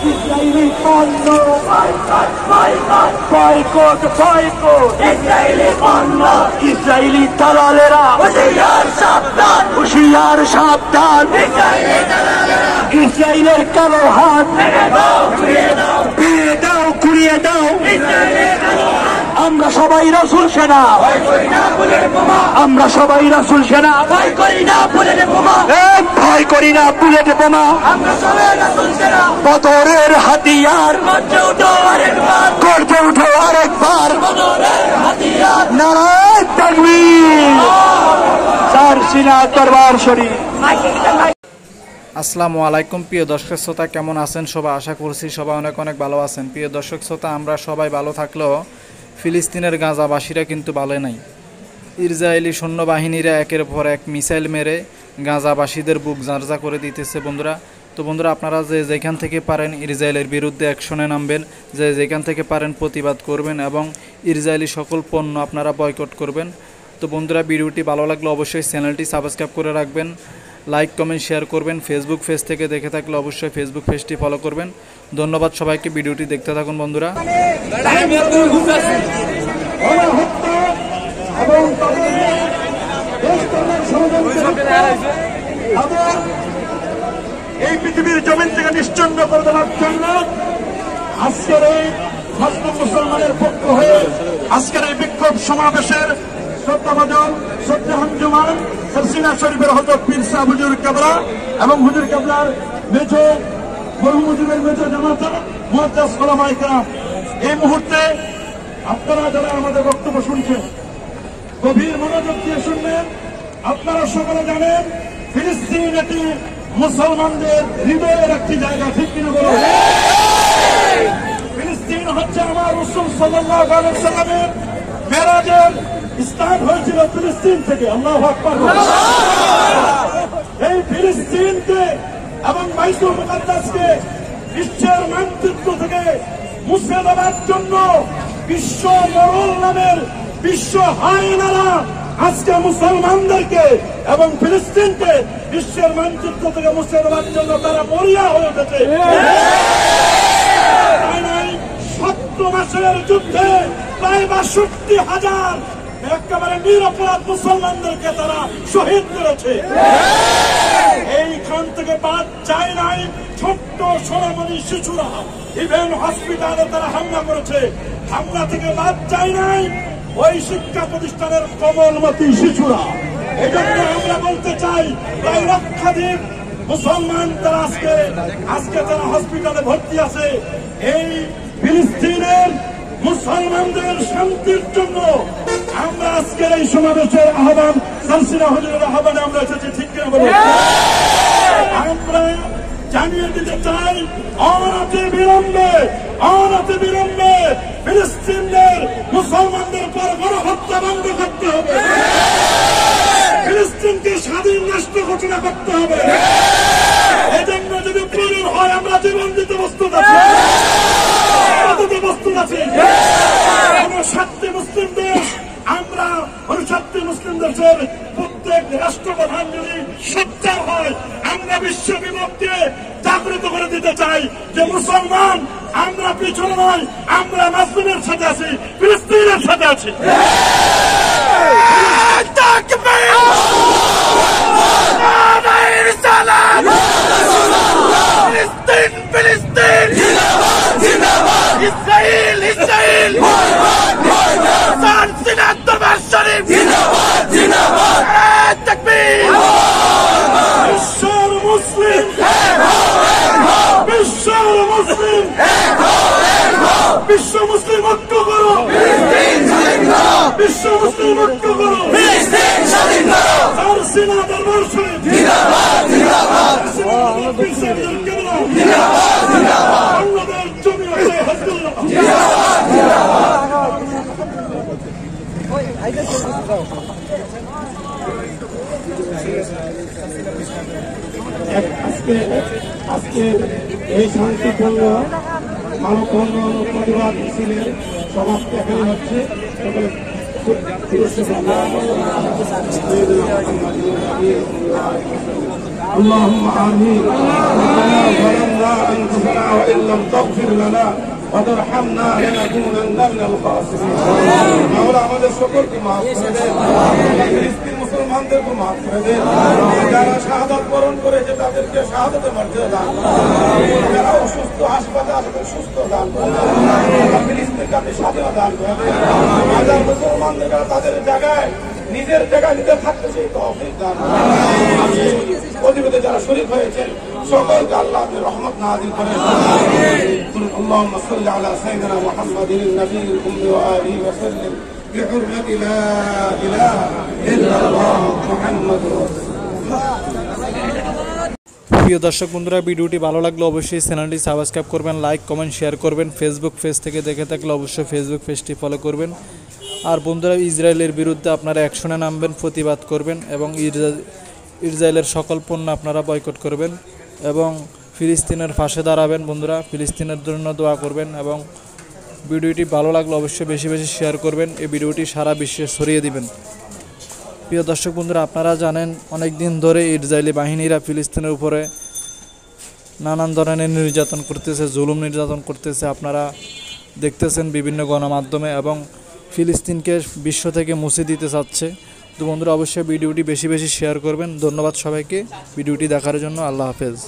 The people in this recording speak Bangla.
ইসরায়েলি পণ্য বয়কট ইসরায়েলি পণ্য, ইসরায়েলি দালালেরা হুঁশিয়ার সাবধান, ইসরায়েলের কালো হাত ভেঙে দাও, কুড়িয়ে দাও। আমরা সবাই রাসূল সেনা, আমরা সবাই রাসূল সেনা, ভয় করি না বুলেট বোমা, ভয় করি না বুলেট বোমা। আমরা সবাই রাসূল সেনা, বদরের হাতিয়ার গর্জে উঠো আরেকবার, নারায়ে তাকবীর, চার সিনা দরবার শরীফ। আসসালামু আলাইকুম প্রিয় দর্শক শ্রোতা, কেমন আছেন সবাই? আশা করছি সবাই অনেক অনেক ভালো আছেন। প্রিয় দর্শক শ্রোতা, আমরা সবাই ভালো থাকলেও ফিলিস্তিনের গাজাবাসীরা কিন্তু ভালো নাই। ইসরায়েলি সৈন্যবাহিনীরা একের পর এক মিসাইল মেরে গাজাবাসীদের বুক জারজা করে দিতেছে বন্ধুরা। তো বন্ধুরা, আপনারা যে যেখান থেকে পারেন ইসরায়েলের বিরুদ্ধে অ্যাকশনে নামবেন, যে যেখান থেকে পারেন প্রতিবাদ করবেন এবং ইসরায়েলি সকল পণ্য আপনারা বয়কট করবেন। তো বন্ধুরা, ভিডিওটি ভালো লাগলে অবশ্যই চ্যানেলটি সাবস্ক্রাইব করে রাখবেন, লাইক কমেন্ট শেয়ার করবেন। ফেসবুক পেজ থেকে দেখে থাকলে অবশ্যই ফেসবুক পেজটি ফলো করবেন। ধন্যবাদ সবাইকে, ভিডিওটি দেখতে থাকুন বন্ধুরা। এই পৃথিবীর জমিন থেকে নিশ্চিহ্ন করে দেওয়ার জন্য আজকের এই মুসলিম মুসলমানের পক্ষ হয়ে আজকের এই বিক্ষোভ সমাবেশের শ্রদ্ধাভাজন শ্রদ্ধাঞ্জমান সিনা শরীফের হযরত পীর সাহেব হুজুর কেবলা এবং হুজুর কেবলার মেজো মরহুম হুজুরের মেজো জামাতা মুআজ্জাজ ওলামায়ে কেরাম, এই মুহূর্তে আপনারা যারা আমাদের বক্তব্য শুনছেন গভীর মনোযোগ দিয়ে শুনবেন। আপনারা সকলে জানেন ফিলিস্তিন এটি মুসলমানদের হৃদয়ের একটি জায়গা, ঠিক কিনা বলুন? ফিলিস্তিন হচ্ছে আমার রাসূল সাল্লাল্লাহু আলাইহি ওয়াসাল্লামের মেরাজের স্থান হয়েছিল ফিলিস্তিন থেকে। আল্লাহু আকবার। এই ফিলিস্তিনকে এবং বাইতুল মুকাদ্দাসকে বিশ্বের মানচিত্র থেকে মুছে দেওয়ার জন্য বিশ্ব মরল নামের বিশ্ব হায়নারা আজকে মুসলমানদেরকে এবং ফিলিস্তিনকে বিশ্বের মানচিত্র থেকে মুছে দেওয়ার জন্য তারা মরিয়া হয়ে উঠেছে। ৭০ মাসের যুদ্ধে প্রায় ৬২,০০০ একেবারে নিরপরাধ মুসলমানদেরকে তারা শহীদ করেছে। এইখান থেকে বাদ যায় নাই ছোট্ট সোনামণি শিশুরা, ইভেন হসপিটালে তারা হামলা করেছে। হামলা থেকে বাদ যায় নাই ওই শিক্ষা প্রতিষ্ঠানের কোমলমতি শিশুরা। এই জন্য আমরা বলতে চাই প্রায় লক্ষাধিক মুসলমান তারা আজকে তারা হসপিটালে ভর্তি আছে। এই ফিলিস্তিনের মুসলমানদের শান্তির জন্য আমরা আজকের এই সমাবেশের আহ্বান সালসিনা হুজুরের আহ্বানে আমরা এসেছি, ঠিক কিনা বলুন? আমরা জানিয়ে দিতে চাই অনতি বিলম্বে ফিলিস্তিনের মুসলমানদের উপর গণহত্যা বন্ধ করতে হবে, ফিলিস্তিনকে স্বাধীন রাষ্ট্র ঘোষণা করতে হবে। এজন্য যদি প্রয়োজন হয় আমরা জীবন দিতে প্রস্তুত আছি। আমরা ৭০ মুসলিম দেশের প্রত্যেক রাষ্ট্রপ্রধান যদি সোচ্চার হয়, আমরা বিশ্ব বিপক্ষে জাগ্রত করে দিতে চাই যে মুসলমান আমরা পিছনে নয়, আমরা মুসলিমের সাথে আছি, ফিলিস্তিনের সাথে আছি। ইসরায়েল ইসরায়েল সিনার দরবার শরীফ জিন্দাবাদ, তাকবীর। বিশ্বের মুসলিম বিশ্ব মুসলিম ঐক্য করো, বিশ্ব মুসলিম ঐক্য করো, সিনা দরবার শরীফ বাংলাদেশ জমিয়তে হিজবুল্লাহ। আজকে এই শান্তিপূর্ণ মানববন্ধন ও প্রতিবাদ মিছিলের সমাপ্তি এখানে হচ্ছে। اللهم آمين. ربنا ظلمنا أنفسنا وإن لم تغفر لنا وترحمنا لنكونن من الخاسرين مولا আমাদের সকলকে maaf করে দেন ফিলিস্তিন মুসলমানদেরকে maaf করে দেন যারা শাহাদাত বরণ করেছে তাদেরকে শাহাদাতের মর্যাদা দান করুন যারা অসুস্থ হাসপাতালে তাদের সুস্থ দান করুন ফিলিস্তিনের কাছে স্বাধীনতা দান করুন হাজার মুসলমানদের তাদের জায়গায় নিজের জায়গায় নিজে থাকতে সেই তৌফিক দান করুন প্রতিবেদে যারা শরীক হয়েছে সকলকে আল্লাহ আপনি রহমত নাযিল করেন اللهم صل على سيدنا محمد النبي الأمي وآله وسلم بحرمة لا إله إلا الله محمد رسول প্রিয় দর্শক বন্ধুরা, ভিডিওটি ভালো লাগলে অবশ্যই চ্যানেলটি সাবস্ক্রাইব করবেন, লাইক কমেন্ট শেয়ার করবেন। ফেসবুক পেজ থেকে দেখে থাকলে অবশ্যই ফেসবুক পেজটি ফলো করবেন। আর বন্ধুরা, ইসরায়েলের বিরুদ্ধে আপনারা অ্যাকশনে নামবেন, প্রতিবাদ করবেন এবং ইসরায়েলের সকল পণ্য আপনারা বয়কট করবেন এবং ফিলিস্তিনের পাশে দাঁড়াবেন। বন্ধুরা, ফিলিস্তিনের জন্য দোয়া করবেন এবং ভিডিওটি ভালো লাগলে অবশ্যই বেশি বেশি শেয়ার করবেন। এই ভিডিওটি সারা বিশ্বে ছড়িয়ে দিবেন। প্রিয় দর্শক বন্ধুরা, আপনারা জানেন অনেক দিন ধরে ইসরায়েলি বাহিনীরা ফিলিস্তিনের উপরে নানান ধরনের নির্যাতন করতেছে, জুলুম নির্যাতন করতেছে। আপনারা দেখতেছেন বিভিন্ন গণমাধ্যমে এবং ফিলিস্তিনকে বিশ্ব থেকে মুছে দিতে চাচ্ছে। তো বন্ধুরা, অবশ্যই ভিডিওটি বেশি বেশি শেয়ার করবেন। ধন্যবাদ সবাইকে ভিডিওটি দেখার জন্য। আল্লাহ হাফেজ।